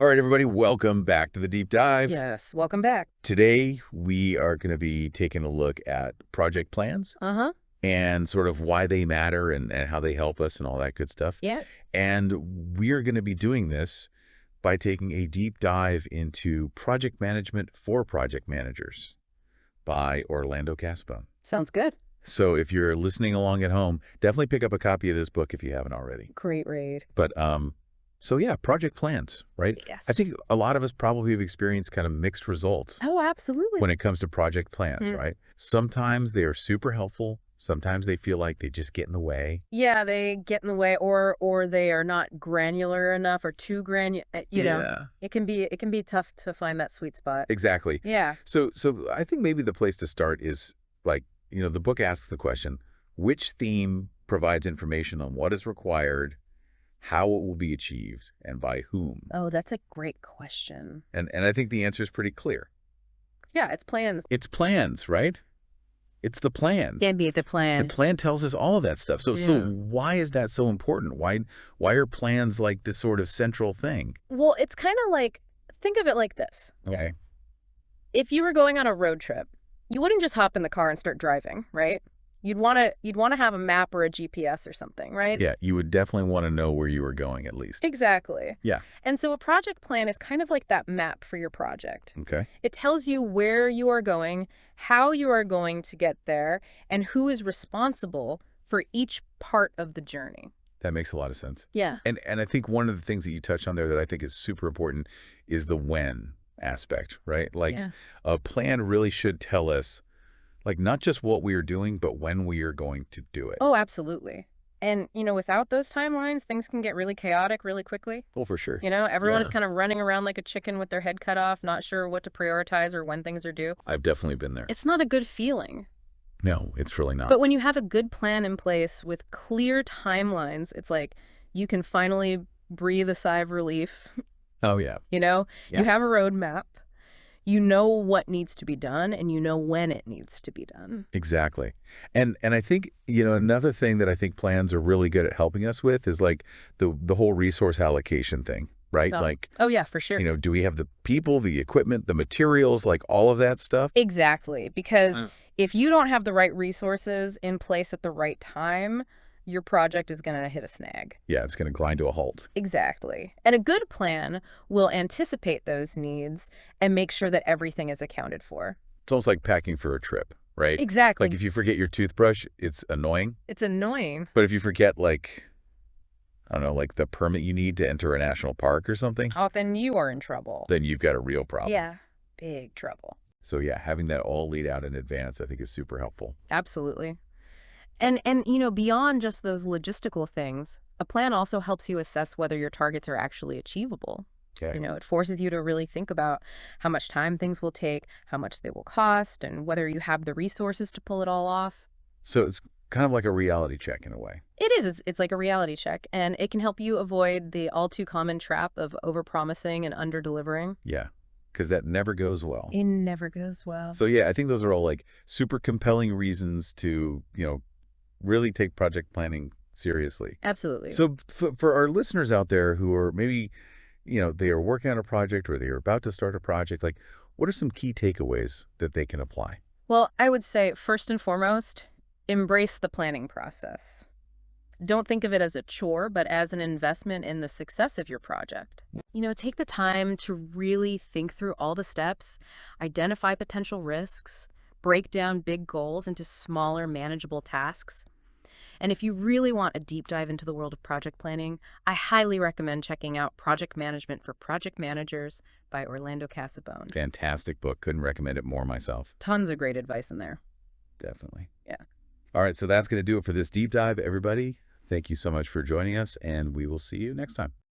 All right, everybody, welcome back to the deep dive. Yes, welcome back. Today, we are going to be taking a look at project plans Uh-huh. and sort of why they matter and how they help us and all that good stuff. Yeah. And we are going to be doing this by taking a deep dive into project management for project managers by Orlando Caspone. Sounds good. So if you're listening along at home, definitely pick up a copy of this book if you haven't already. Great read. But so yeah, project plans, right? Yes. I think a lot of us probably have experienced kind of mixed results Oh, absolutely. when it comes to project plans, Mm. right? Sometimes they are super helpful. Sometimes they feel like they just get in the way. Yeah, they get in the way or they are not granular enough or too granular, It can be tough to find that sweet spot. Exactly. Yeah. So I think maybe the place to start is like, the book asks the question, which theme provides information on what is required, how it will be achieved, and by whom? Oh, that's a great question. And I think the answer is pretty clear. Yeah, it's plans. It's plans, right? It's the plans. Can be the plan. The plan tells us all of that stuff. So why is that so important? Why are plans like this sort of central thing? Well, it's kind of like, think of it like this. Okay. If you were going on a road trip, you wouldn't just hop in the car and start driving, right? You'd want to have a map or a GPS or something, right? Yeah, you would definitely want to know where you were going at least. Exactly. Yeah. And so a project plan is kind of like that map for your project. Okay. It tells you where you are going, how you are going to get there, and who is responsible for each part of the journey. That makes a lot of sense. Yeah. And I think one of the things that you touched on there that I think is super important is the when aspect, right? Like a plan really should tell us like not just what we are doing, but when we are going to do it. Oh, absolutely. And, without those timelines, things can get really chaotic really quickly. Oh, for sure. Everyone is kind of running around like a chicken with their head cut off, not sure what to prioritize or when things are due. I've definitely been there. It's not a good feeling. No, it's really not. But when you have a good plan in place with clear timelines, it's like you can finally breathe a sigh of relief. Oh, yeah. You have a roadmap. You know what needs to be done, and you know when it needs to be done. Exactly. And I think, another thing that I think plans are really good at helping us with is like the whole resource allocation thing, right? Oh. Like, Oh, yeah, for sure. do we have the people, the equipment, the materials, like all of that stuff? Exactly. Because if you don't have the right resources in place at the right time, your project is going to hit a snag. Yeah, it's going to grind to a halt. Exactly. And a good plan will anticipate those needs and make sure that everything is accounted for. It's almost like packing for a trip, right? Exactly. Like if you forget your toothbrush, it's annoying. It's annoying. But if you forget like, I don't know, like the permit you need to enter a national park or something, Oh, then you are in trouble. then you've got a real problem. Yeah, big trouble. So yeah, having that all laid out in advance, I think is super helpful. Absolutely. And beyond just those logistical things, a plan also helps you assess whether your targets are actually achievable. Okay. It forces you to really think about how much time things will take, how much they will cost, and whether you have the resources to pull it all off. So it's kind of like a reality check in a way. It is. It's like a reality check, and it can help you avoid the all too common trap of overpromising and under-delivering. Yeah, because that never goes well. It never goes well. So yeah, I think those are all like super compelling reasons to, really take project planning seriously. Absolutely. So for our listeners out there who are maybe, they are working on a project or they are about to start a project, like what are some key takeaways that they can apply? Well, I would say first and foremost, embrace the planning process. Don't think of it as a chore, but as an investment in the success of your project. Take the time to really think through all the steps, identify potential risks, break down big goals into smaller, manageable tasks. And if you really want a deep dive into the world of project planning, I highly recommend checking out Project Management for Project Managers by Orlando Caspone. Fantastic book. Couldn't recommend it more myself. Tons of great advice in there. Definitely. Yeah. All right, so that's going to do it for this deep dive, everybody. Thank you so much for joining us, and we will see you next time.